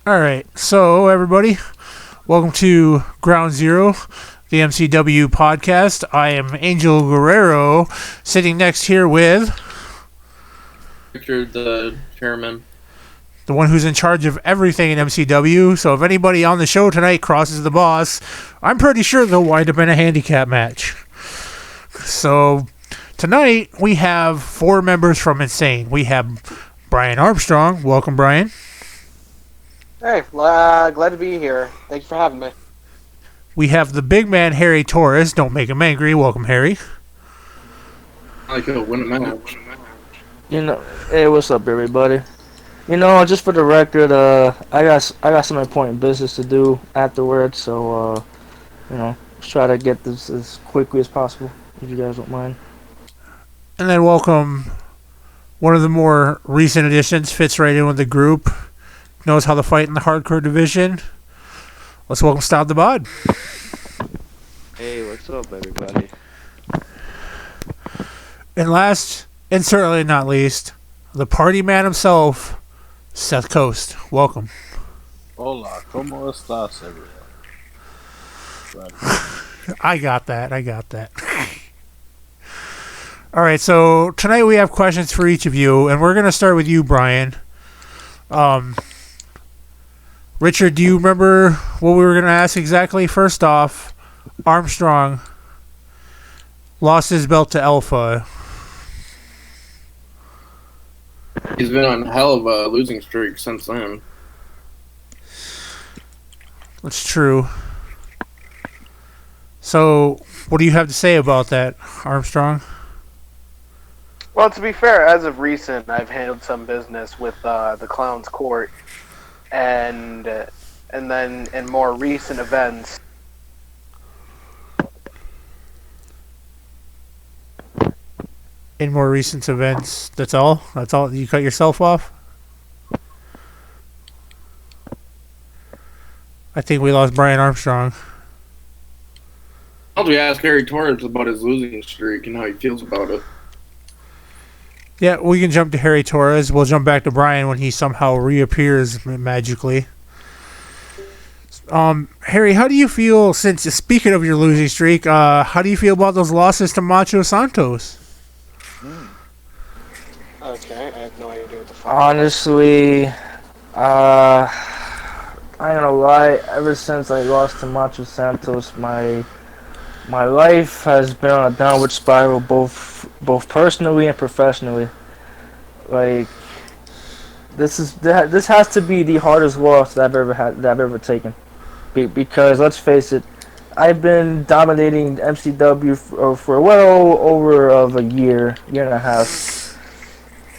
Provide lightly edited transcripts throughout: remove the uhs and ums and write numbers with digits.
All right, so everybody, welcome to Ground Zero, the MCW podcast. I am Angel Guerrero, sitting next here with Richard, the chairman. the one who's in charge of everything in MCW. So if anybody on the show tonight crosses the boss, I'm pretty sure they'll wind up in a handicap match. So tonight we have 4 members from Insane. We have Brian Armstrong. Welcome, Brian. Hey, glad to be here. Thank you for having me. We have the big man, Harry Torres. Don't make him angry. Welcome, Harry. I could win a match. Hey, what's up, everybody? Just for the record, I got some important business to do afterwards, so let's try to get this as quickly as possible, if you guys don't mind. And then welcome one of the more recent additions, fits right in with the group, knows how to fight in the hardcore division. Let's welcome Stab the Bod. Hey, what's up, everybody? And last, and certainly not least, the party man himself, Seth Coast. Welcome. Hola, ¿cómo estás, everyone? I got that. All right, so tonight we have questions for each of you, and we're going to start with you, Brian. Richard, do you remember what we were going to ask exactly? First off, Armstrong lost his belt to Alpha. He's been on a hell of a losing streak since then. That's true. So, what do you have to say about that, Armstrong? Well, to be fair, as of recent, I've handled some business with the Clown's Court, and then in more recent events. In more recent events, that's all? That's all? You cut yourself off? I think we lost Brian Armstrong. I'll just ask Harry Torres about his losing streak and how he feels about it. Yeah, we can jump to Harry Torres. We'll jump back to Brian when he somehow reappears magically. Harry, how do you feel, since speaking of your losing streak, how do you feel about those losses to Macho Santos? Okay, I have no idea what the fuck. Honestly, I ain't gonna lie. Ever since I lost to Macho Santos, my life has been on a downward spiral, both personally and professionally. Like, this has to be the hardest loss that I've ever taken. Because let's face it, I've been dominating MCW for well over of a year and a half,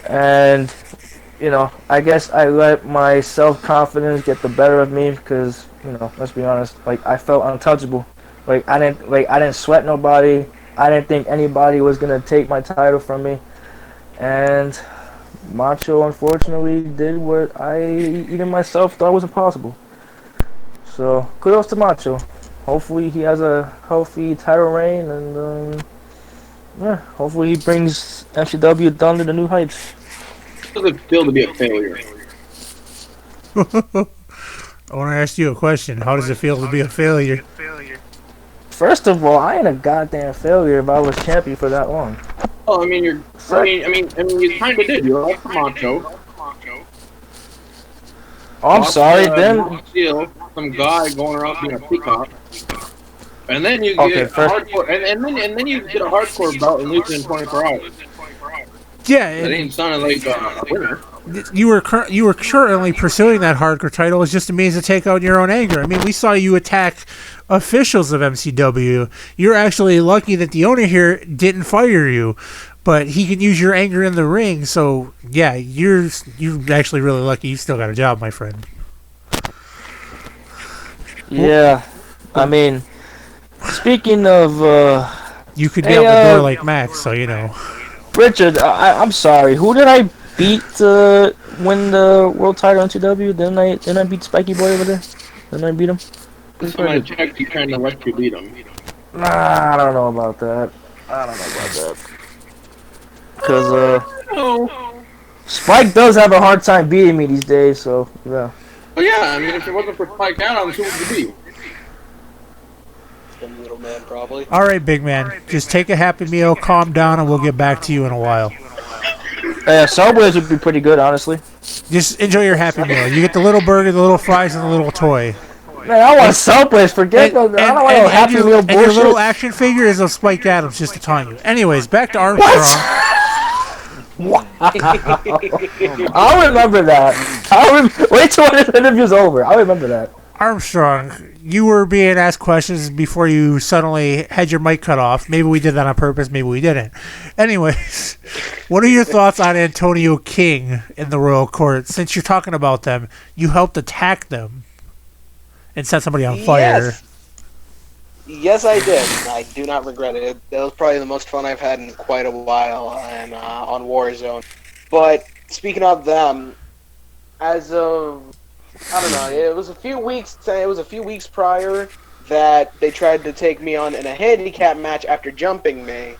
and I guess I let my self-confidence get the better of me because let's be honest, like, I felt untouchable. Like, I didn't sweat nobody. I didn't think anybody was gonna take my title from me, and Macho unfortunately did what I even myself thought was impossible. So kudos to Macho. Hopefully he has a healthy title reign, and hopefully he brings MCW down to the new heights. How does it feel to be a failure? I want to ask you a question. How does it feel to be a failure? First of all, I ain't a goddamn failure if I was champion for that long. Oh, I mean, you kind of did. You lost to Macho. Oh, I'm sorry, then. Some guy going around being a peacock. And then you get a hardcore, and then you get a hardcore bout and lose in 24 hours. Yeah, It ain't sounding like a winner. you were currently pursuing that hardcore title. It's just a means to take out your own anger. I mean, we saw you attack officials of MCW. You're actually lucky that the owner here didn't fire you, but he can use your anger in the ring. So yeah, you're actually really lucky. You still got a job, my friend. Yeah, I mean, speaking of, you could be out the door like Max, so you know. Richard, I'm sorry. Who did I beat to win the world title in TW? Didn't I beat Spiky Boy over there? Didn't I beat him? Somebody checked you trying to let you beat him. Nah, I don't know about that. Because, Spike does have a hard time beating me these days, so, yeah. Well, yeah, I mean, if it wasn't for Spike Adams, who would it be? Some little man, probably. All right, big man. Just take a Happy Meal, calm down, and we'll get back to you in a while. Subways would be pretty good, honestly. Just enjoy your Happy Meal. You get the little burger, the little fries, and the little toy. Man, I want Subways. Forget those. I don't want no Happy Meal bullshit. And your little action figure is of Spike Adams, just to taunt you. Anyways, back to Armstrong. What? I'll remember that. Wait till this interview's over. I'll remember that. Armstrong, you were being asked questions before you suddenly had your mic cut off. Maybe we did that on purpose, maybe we didn't. Anyways, what are your thoughts on Antonio King in the Royal Court? Since you're talking about them, you helped attack them and set somebody on fire. Yes, I did. I do not regret it. That was probably the most fun I've had in quite a while on Warzone. But speaking of them, as of I don't know, it was a few weeks prior that they tried to take me on in a handicap match after jumping me.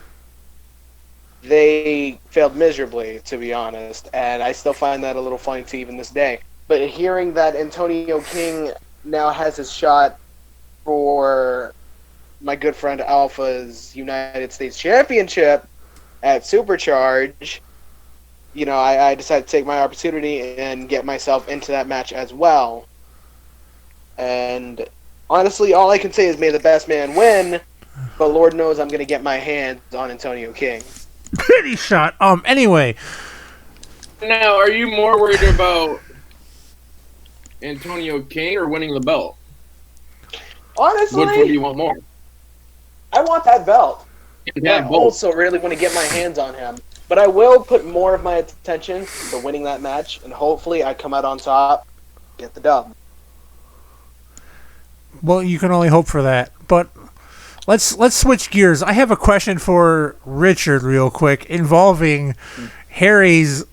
They failed miserably, to be honest, and I still find that a little funny to even this day. But hearing that Antonio King now has his shot for my good friend Alpha's United States Championship at Supercharge, you know, I decided to take my opportunity and get myself into that match as well. And honestly, all I can say is may the best man win, but Lord knows I'm going to get my hands on Antonio King. Pretty shot. Anyway. Now, are you more worried about Antonio King or winning the belt? Honestly, which one do you want more? I want that belt. Yeah, I also really want to get my hands on him. But I will put more of my attention to winning that match, and hopefully I come out on top, get the dub. Well, you can only hope for that. But let's switch gears. I have a question for Richard real quick involving Harry's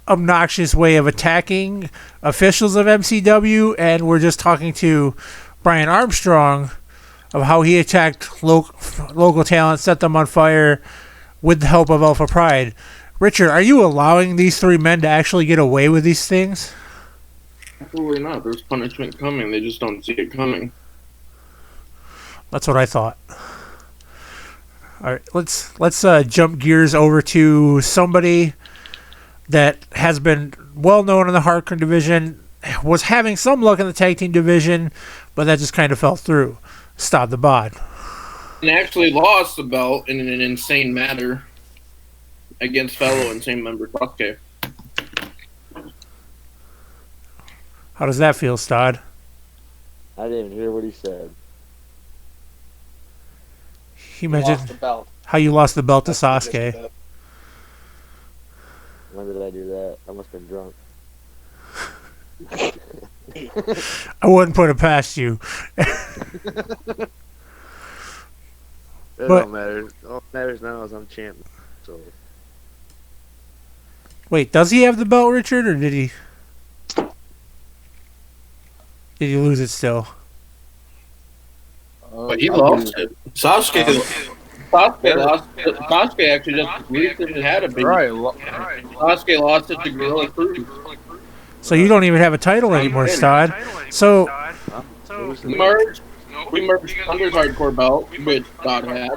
obnoxious way of attacking officials of MCW, and we're just talking to Brian Armstrong of how he attacked local talent, set them on fire with the help of Alpha Pride. Richard, are you allowing these three men to actually get away with these things? Absolutely not. There's punishment coming. They just don't see it coming. That's what I thought. All right, let's jump gears over to somebody that has been well known in the hardcore division, was having some luck in the tag team division, but that just kind of fell through. Stop the bod. And actually lost the belt in an insane manner against fellow insane member Sasuke. How does that feel, Stod? I didn't even hear what he said. He mentioned Lost the belt. how you lost the belt to Sasuke. When did I do that? I must have been drunk. I wouldn't put it past you. It don't matter. All that matters now is I'm champion. So. Wait, does he have the belt, Richard, or did he lose it still? But he lost it. Sasuke lost. Sasuke actually just recently had a big. Right. Sasuke lost it to Gorilla Cruz. So you don't even have a title anymore, Stod. So We merged Thunder's hardcore belt, which Stod had,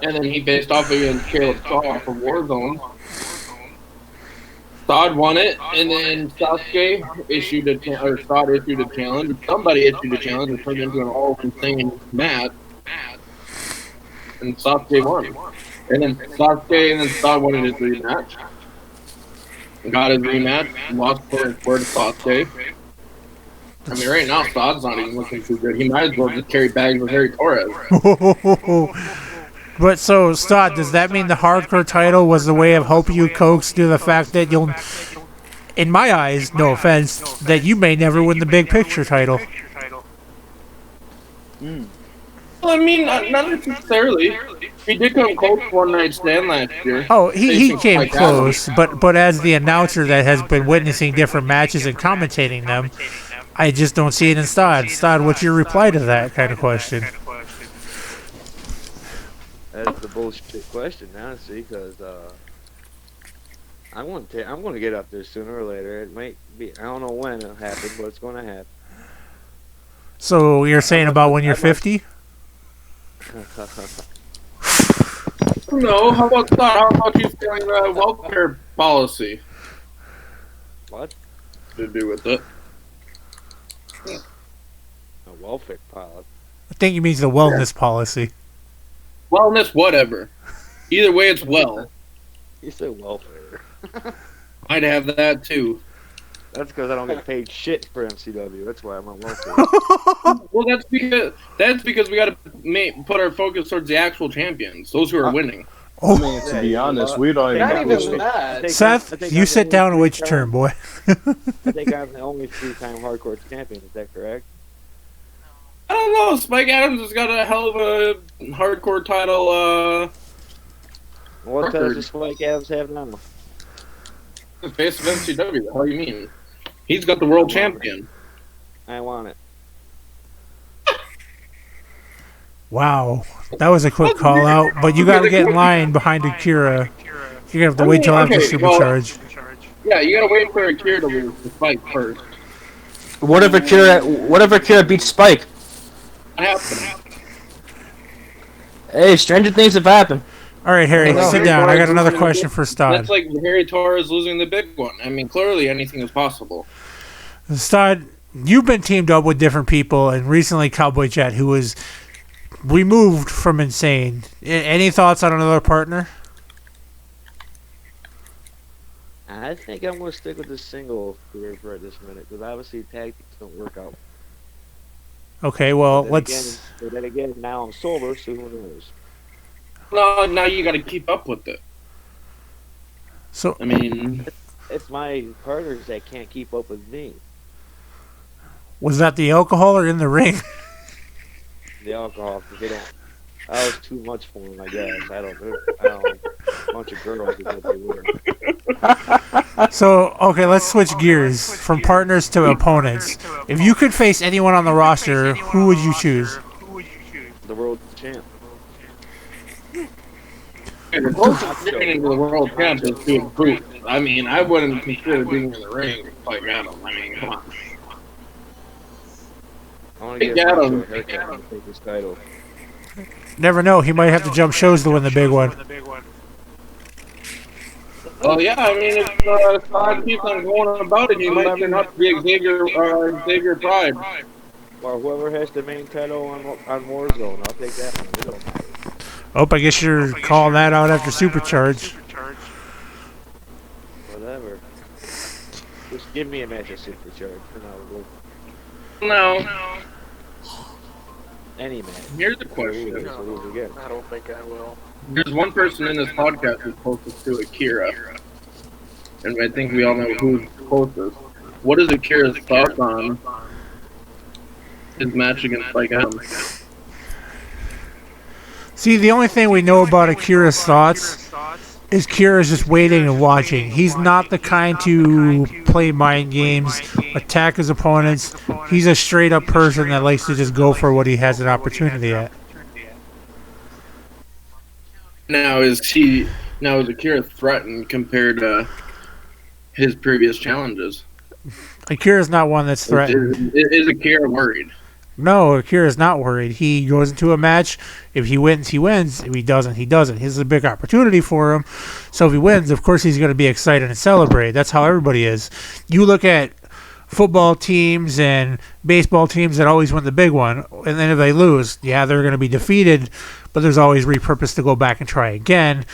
and then he faced off against Caleb Shaw from Warzone. Stod won it, and then Sasuke issued a Stod issued a challenge. Somebody issued a challenge and turned into an all-insane match, and Sasuke won. And then Stod won his rematch. Got his rematch, lost for Sasuke. I mean, right now, Stod's not even looking too good. He might as well just carry bags with Harry Torres. But so, Stod, does that mean the hardcore title was the way of helping you coax to the fact that you'll, in my eyes, no offense, that you may never win the big picture title? Well, I mean, not necessarily. He did come close one night stand last year. Oh, he came close, but as the announcer that has been witnessing different matches and commentating them, I just don't see it in Stod. Stod, what's your reply to that kind of question? That's the bullshit question, honestly, because I'm going to get up there sooner or later. It might be. I don't know when it'll happen, but it's going to happen. So you're saying about when you're 50? No, how about that? How about you feeling the welfare policy What? to do with it? A welfare pilot. I think he means the wellness policy. Wellness, whatever. Either way, it's well. You said welfare. I'd have that too. That's because I don't get paid shit for MCW. That's why I'm on welfare. Well, that's because we got to put our focus towards the actual champions, those who are winning. I mean, to be honest, we don't Not even even that. Seth, you sit down and wait your turn, boy. I think I'm the only 3-time hardcore champion. Is that correct? I don't know. Spike Adams has got a hell of a hardcore title. What Record. does Spike Adams have now? Face of MCW. The hell you mean? He's got the world champion. I want it. Wow, that was a quick call out, but you got to get in line behind Akira. You're gonna have to wait till after Supercharge. Yeah, you gotta wait for Akira to lose the fight first. What if Akira beats Spike? What happened? Hey, stranger things have happened. All right, Harry, No. sit down. I got another question for Stod. That's like Harry Torres losing the big one. I mean, clearly anything is possible. Stod, you've been teamed up with different people, and recently Cowboy Jet, who was removed from Insane. Any thoughts on another partner? I think I'm going to stick with the single career right this minute because obviously tag teams don't work out. Okay, well, But then again, now I'm sober, so who knows? No, now you gotta keep up with it. So, I mean, It's my partners that can't keep up with me. was that the alcohol or in the ring? The alcohol, 'cause they don't. I was too much for them, I guess. I don't. A bunch of girls did what they were. So, okay, let's switch gears from partners to opponents. If you could face anyone on the roster, who would you choose? The world champ. the closest training to the world champ is doing boots. I mean, I wouldn't consider being in the ring like Adam. I mean, come on. I want to Hey, get Adam. a haircut and take this title. Never know, he might have to jump shows to win the big one. Well, yeah, I mean, if Todd keeps on going about it, he might turn out to be Xavier Pride. Or whoever has the main title on Warzone, I'll take that one. It don't matter. Oh, I guess you're calling that out after Supercharge. Whatever. Just give me a match at Supercharge, and I'll go No. any match. Here's the question. So lose again. I don't think I will. There's one person in this podcast who's closest to Akira. And I think we all know who's closest. What is Akira's thoughts on his match against Spike Adams? See, the only thing we know about Akira's thoughts is Kira's just waiting and watching. He's not the kind to play mind games, attack his opponents. He's a straight-up person that likes to just go for what he has an opportunity at. Now is Akira threatened compared to his previous challenges? Akira's not one that's threatened. Is Akira worried? No, Akira's not worried. He goes into a match. If he wins, he wins. If he doesn't, he doesn't. This is a big opportunity for him. So if he wins, of course he's going to be excited and celebrate. That's how everybody is. You look at football teams and baseball teams that always win the big one, and then if they lose, yeah, they're going to be defeated, but there's always repurpose to go back and try again.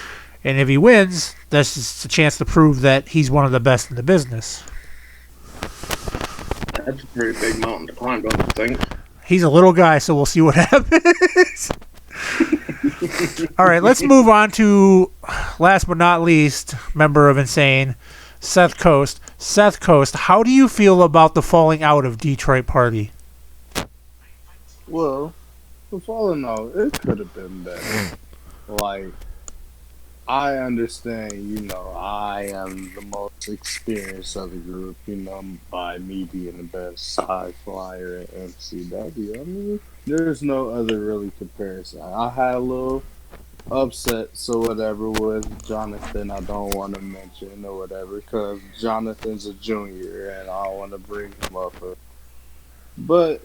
And if he wins, that's just a chance to prove that he's one of the best in the business. That's a pretty big mountain to climb, don't you think? He's a little guy, so we'll see what happens. All right, let's move on to, last but not least, member of Insane, Seth Coast. Seth Coast, how do you feel about the falling out of Detroit Party? Well, the falling out, it could have been better. Like, I understand, I am the most experienced of the group, by me being the best high flyer at MCW. I mean, there's no other really comparison. I had a little upsets or whatever with Jonathan I don't want to mention or whatever because Jonathan's a junior and I don't want to bring him up. But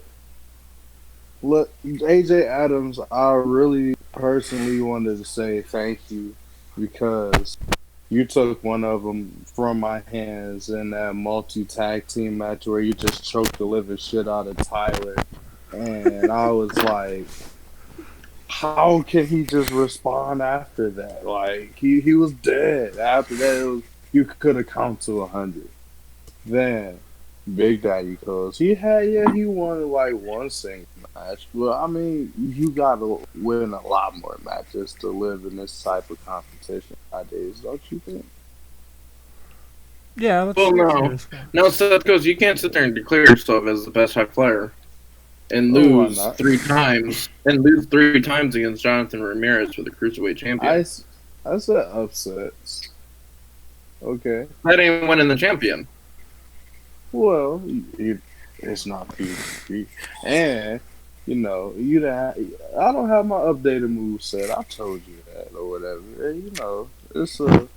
look, AJ Adams, I really personally wanted to say thank you because you took one of them from my hands in that multi tag team match where you just choked the living shit out of Tyler. And I was like, how can he just respond after that? Like he was dead. After that, you could have counted to 100. Then Big Daddy goes, he won like one single match. Well, I mean, you gotta win a lot more matches to live in this type of competition nowadays, don't you think? Yeah, let's Well, hear no. this guy. No, Seth goes, you can't sit there and declare yourself as the best high flyer and Oh, why lose not? 3 times against Jonathan Ramirez for the Cruiserweight I, champion. s- I said upsets. Okay. That ain't winning the champion. Well, it's not PvP. And, I don't have my updated move set. I told you that or whatever. And, it's a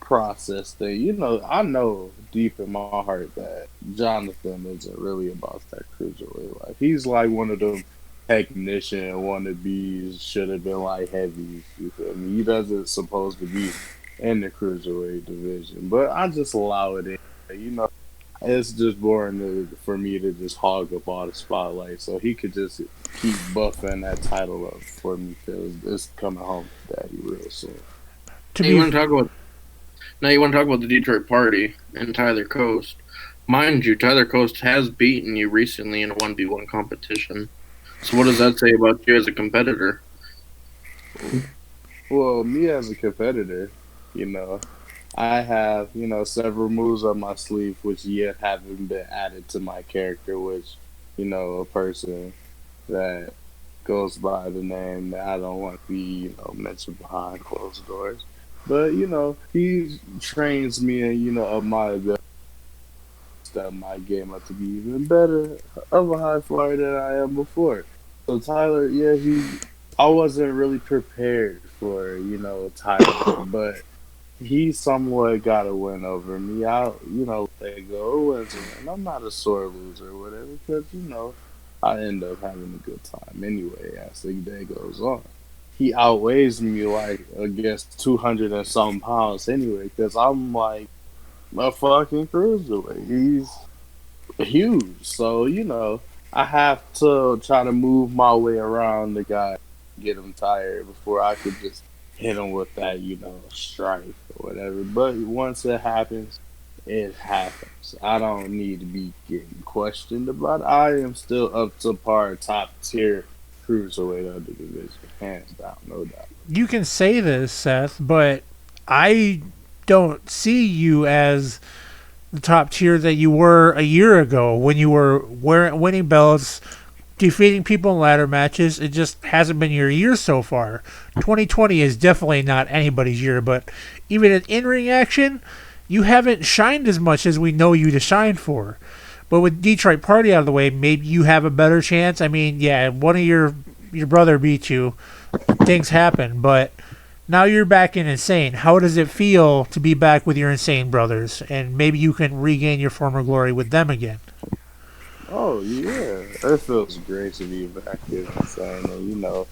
process thing. I know deep in my heart that Jonathan isn't really about that cruiserweight life. He's like one of them technician wannabes, should have been like heavies. You feel me? He doesn't supposed to be in the cruiserweight division, but I just allow it in. It's just boring for me to just hog up all the spotlight, so he could just keep buffing that title up for me because it's coming home to daddy real soon. To Now you be want to talk about the Detroit Party and Tyler Coast. Mind you, Tyler Coast has beaten you recently in a 1v1 competition. So what does that say about you as a competitor? Well, me as a competitor, you know, I have, several moves up my sleeve which yet haven't been added to my character, which, a person that goes by the name that I don't want to be, mentioned behind closed doors. But, he trains me and, up my ability, step my game up to be even better of a high flyer than I am before. So Tyler, yeah, I wasn't really prepared for, Tyler, but he somewhat got a win over me. Let go. It wasn't, and I'm not a sore loser or whatever, because, I end up having a good time anyway as the day goes on. He outweighs me like against 200 and some pounds anyway, because I'm like a fucking cruiserweight. He's huge. So, I have to try to move my way around the guy, get him tired before I could just hit him with that, strike or whatever. But once it happens, it happens. I don't need to be getting questioned about it. I am still up to par, top tier cruiserweight of the division, hands down, no doubt. you can say this, Seth, but I don't see you as the top tier that you were a year ago when you were winning belts, defeating people in ladder matches. It just hasn't been your year so far. 2020 is definitely not anybody's year, but even in in-ring action, you haven't shined as much as we know you to shine for. But with Detroit Party out of the way, maybe you have a better chance. I mean, yeah, one of your brother beat you. Things happen, but now you're back in Insane. How does it feel to be back with your Insane brothers? And maybe you can regain your former glory with them again. Oh, yeah. It feels great to be back here insane. And,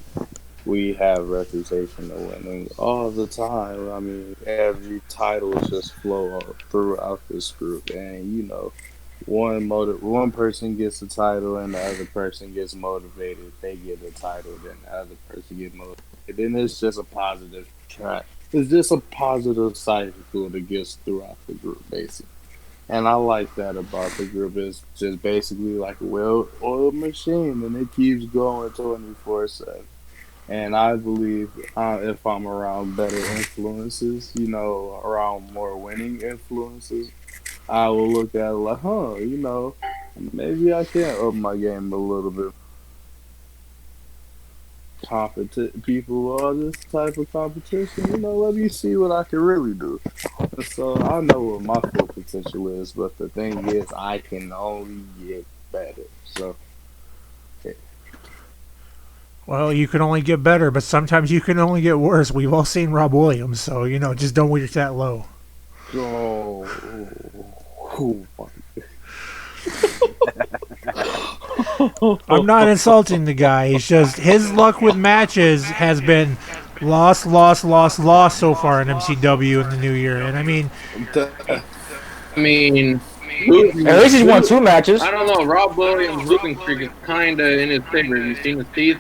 we have reputation of winning all the time. I mean, every title just flow throughout this group, and one person gets the title, and the other person gets motivated. They get the title, then the other person gets motivated. Then it's just a positive track. It's just a positive cycle that gets throughout the group, basically. And I like that about the group. It's just basically like a well-oiled machine, and it keeps going 24/7. And I believe if I'm around better influences, around more winning influences, I will look at it like, maybe I can up my game a little bit. Competent people, all this type of competition, let me see what I can really do. And so I know what my full potential is, but the thing is, I can only get better. So Well, you can only get better, but sometimes you can only get worse. We've all seen Rob Williams, so just don't wish that low. Oh, my. I'm not insulting the guy. It's just his luck with matches has been lost so far in MCW in the new year. And I mean, I mean, At least he's won 2 matches. I don't know. Rob Williams' losing streak is kind of in his favor. Have you seen his teeth?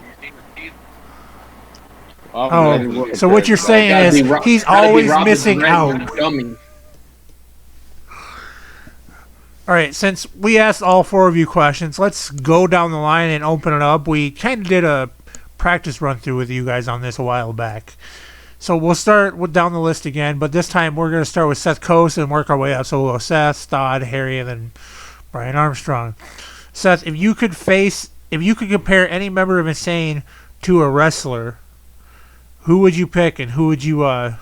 oh, so what you're saying is he's always missing out. All right, since we asked all 4 of you questions, let's go down the line and open it up. We kind of did a practice run through with you guys on this a while back. So we'll start with down the list again, but this time we're going to start with Seth Coast and work our way up. So we'll go Seth, Todd, Harry, and then Brian Armstrong. Seth, if you could compare any member of Insane to a wrestler, who would you pick and who would you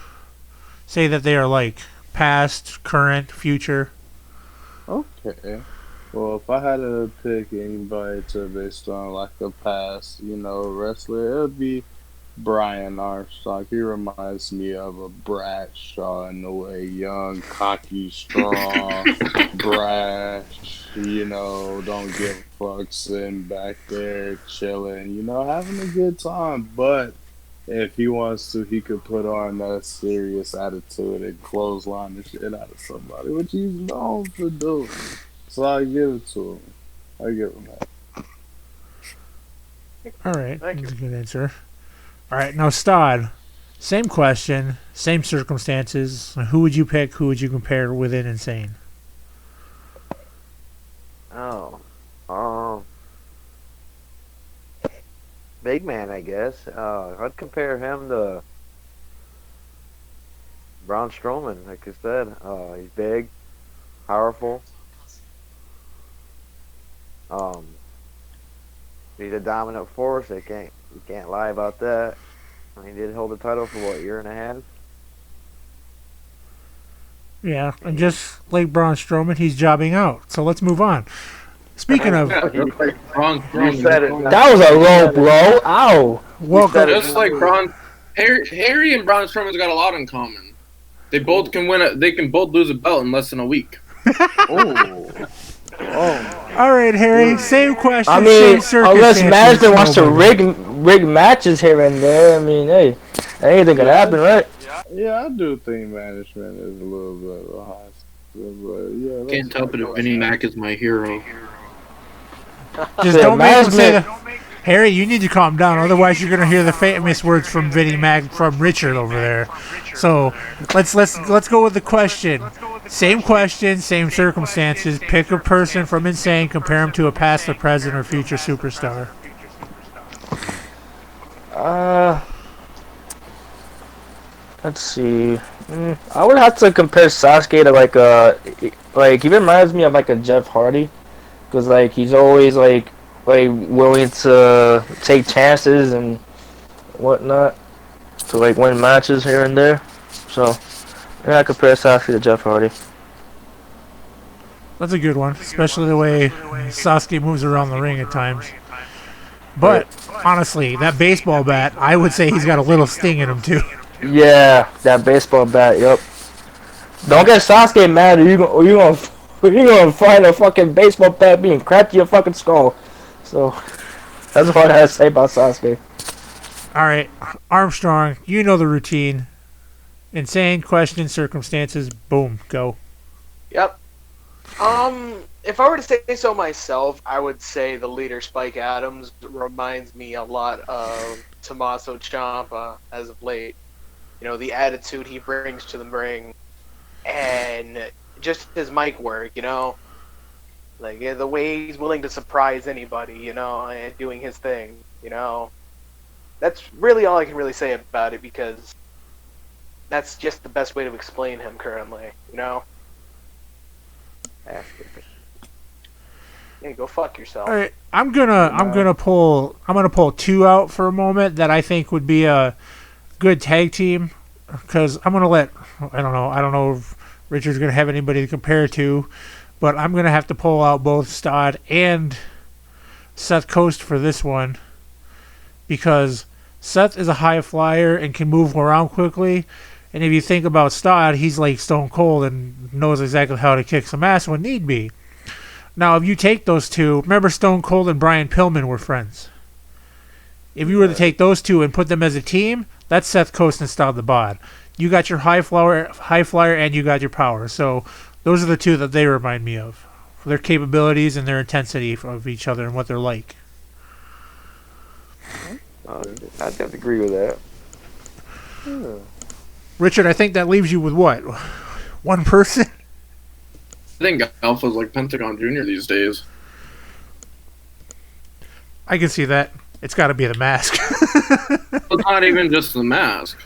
say that they are like? Past, current, future? Okay. Well, if I had to pick anybody to based on like a past, wrestler, it would be Brian Armstrong. He reminds me of a Bradshaw in a way, young, cocky, strong, brash. Don't give a fuck, sitting back there chilling. Having a good time. But if he wants to, he could put on that serious attitude and clothesline the shit out of somebody, which he's known for doing. So I give it to him. I give him that. All right, that's a good answer. All right, now Stod, same question, same circumstances. Who would you pick? Who would you compare within Insane? Big man, I guess. I'd compare him to Braun Strowman, like I said. He's big, powerful. He's a dominant force. You can't lie about that. He did hold the title for what, year and a half? Yeah, and just like Braun Strowman, he's jobbing out. So let's move on. Speaking of, That That was a low blow. Ow. welcome. just like Harry and Braun Strowman's got a lot in common. They both can win. They can both lose a belt in less than a week. All right, Harry, same question. I mean, same unless circumstances. management wants to Nobody. rig matches here and there, I mean, hey, anything can happen, right? Yeah, I do think management is a little bit of a high. But yeah, Can't help it if Vinnie Mac is my hero. Just don't make him say that. Harry, you need to calm down, otherwise you're gonna hear the famous words from Vinnie Mac from Richard over there. So let's go with the question. Same question, same circumstances. Pick a person from Insane, compare him to a past, or present, or future superstar. Let's see. I would have to compare Sasuke to like he reminds me of like a Jeff Hardy, because like he's always like willing to take chances and whatnot to like win matches here and there. So yeah, I compare Sasuke to Jeff Hardy. That's a good one, especially the way Sasuke moves around the ring at times. But honestly, that baseball bat, I would say he's got a little sting in him too. Yeah, that baseball bat. Yep. Don't get Sasuke mad, or you gonna find a fucking baseball bat being cracked to your fucking skull. So that's what I have to say about Sasuke. All right, Armstrong, you know the routine. Insane question, circumstances, boom, go. Yep. If I were to say so myself, I would say the leader Spike Adams reminds me a lot of Tommaso Ciampa as of late. The attitude he brings to the ring, and just his mic work. Like the way he's willing to surprise anybody. And doing his thing. That's really all I can really say about it, because that's just the best way to explain him currently. Yeah, go fuck yourself. All right, I'm gonna pull 2 out for a moment that I think would be a good tag team, because I'm gonna let I don't know if Richard's gonna have anybody to compare to, but I'm gonna have to pull out both Stod and Seth Coast for this one. because Seth is a high flyer and can move around quickly. And if you think about Stott, he's like Stone Cold and knows exactly how to kick some ass when need be. Now, if you take those two, remember Stone Cold and Brian Pillman were friends. If you were to take those two and put them as a team, that's Seth Coast and Stott the Bod. You got your high flyer, and you got your power. So those are the two that they remind me of, for their capabilities and their intensity of each other and what they're like. I have to agree with that. Richard, I think that leaves you with what? One person? I think Alpha's like Pentagon Jr. these days. I can see that. It's got to be the mask. It's not even just the mask.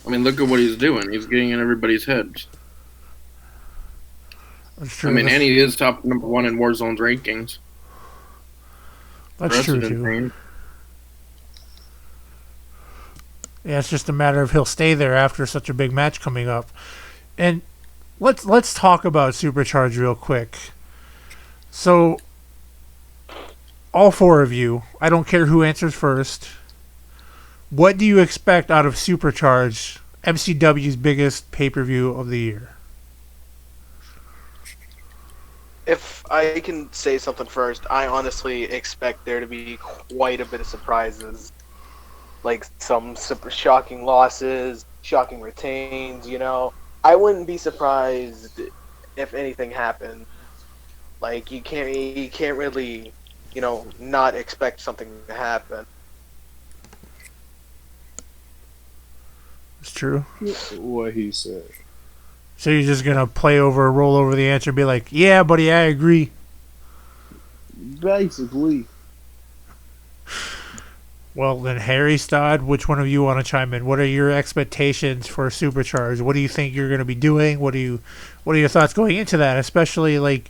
I mean, look at what he's doing. He's getting in everybody's heads. That's true. I mean, and he is top number 1 in Warzone's rankings. That's true, too. Insane. Yeah, it's just a matter of he'll stay there after such a big match coming up. And let's talk about Supercharge real quick. So, all four of you, I don't care who answers first. What do you expect out of Supercharge, MCW's biggest pay-per-view of the year? If I can say something first, I honestly expect there to be quite a bit of surprises. Like some super shocking losses, shocking retains, you know. I wouldn't be surprised if anything happened. Like you can't really, you know, not expect something to happen. It's true. What he said. So you're just gonna roll over the answer and be like, "Yeah, buddy, I agree." Basically. Well, then, Harry, Stodd, which one of you want to chime in? What are your expectations for Supercharge? What do you think you're going to be doing? What are your thoughts going into that? Especially like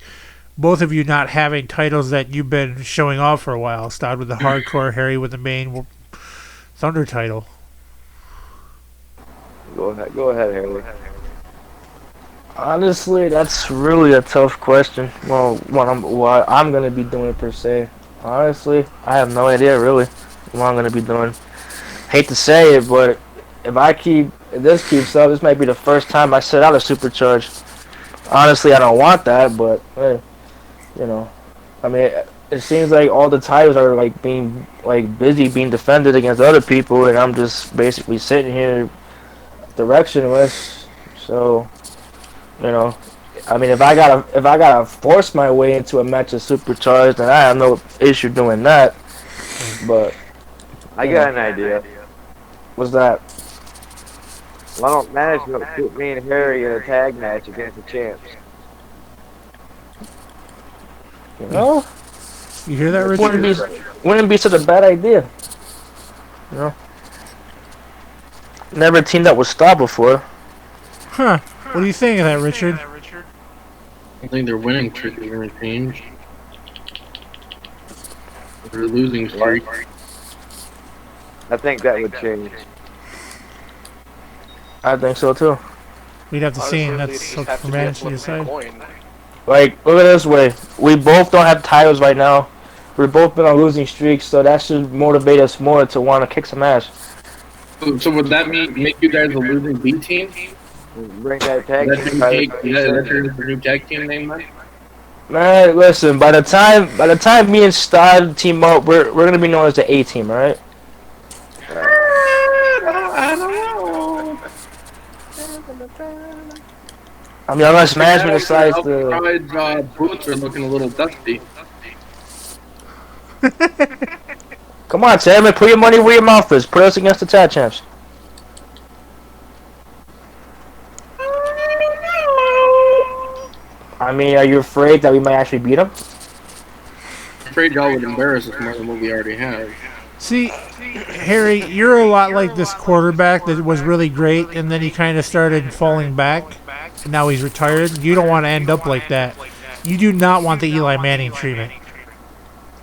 both of you not having titles that you've been showing off for a while. Stodd with the hardcore, Harry with the main Thunder title. Go ahead, Harry. Honestly, that's really a tough question. Well, what I'm gonna be doing per se. Honestly, I have no idea really what I'm gonna be doing. Hate to say it, but if this keeps up, this might be the first time I set out a Supercharge. Honestly, I don't want that, but hey, you know, I mean, it seems like all the titles are like being busy being defended against other people, and I'm just basically sitting here directionless. So, you know, I mean, if I gotta force my way into a match of Supercharged, then I have no issue doing that. But I got an idea. what's that? Why don't management put me and Harry in a tag match against the champs? You know, You hear that, Richard? wouldn't be such a bad idea. You know, never teamed up with Star before. Huh. What do you think of that, Richard? I think their winning streak is going to change. They're losing streak. I think that would change. I think so too. We'd have to see, and Honestly, that's they just have up to for do a management to flip of a decide. coin. Like, look at it this way. We both don't have titles right now. We've both been on losing streaks, so that should motivate us more to want to kick some ass. So would that make you guys a losing B team? Bring that tag That's team your new tag team name, then? Man, listen. By the time me and Stod team up, we're gonna be known as the A team, all right? I don't know. I mean, unless management decides to. Alfred's boots are looking a little dusty. Come on, Sam, put your money where your mouth is. Put us against the tag champs. I mean, are you afraid that we might actually beat them? I'm afraid y'all would embarrass us more than what we already have. See, Harry, you're a lot like this quarterback that was really great, and then he kind of started falling back, and now he's retired. You don't want to end up like that. You do not want the Eli Manning treatment.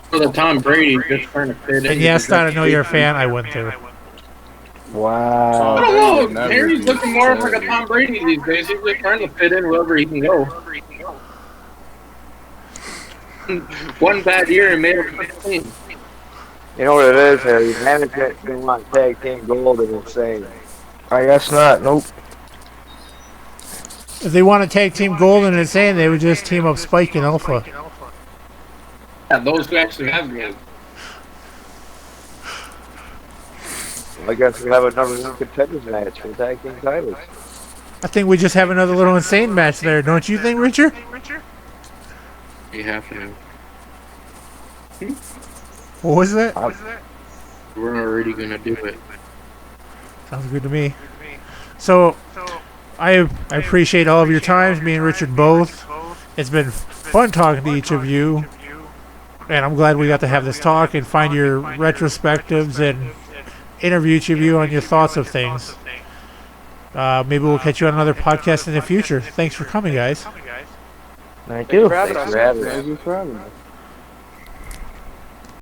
For the Tom Brady, just trying to fit in. And yes, I know you're a fan. I went there. Wow. I don't know. Harry's looking more like a Tom Brady these days. He's just trying to fit in wherever he can go. One bad year and made him 15. You know what it is, Harry? Management didn't want tag team gold and insane. I guess not. Nope. If they want to tag team Gold and Insane, they would just team up Spike and Alpha. Yeah, those who actually have gold. I guess we have another one contenders match for the tag team titles. I think we just have another little Insane match there, don't you think, Richard? You have to. What was that? We're already gonna do it. Sounds good to me. So, I appreciate all of your times, me and Richard both. It's been fun talking to each of you, and I'm glad we got to have this talk and find your retrospectives and interview each of you on your thoughts of things. Maybe we'll catch you on another podcast in the future. Thanks for coming, guys. Thank you. For having us. Thanks for having us. Thank you for having us.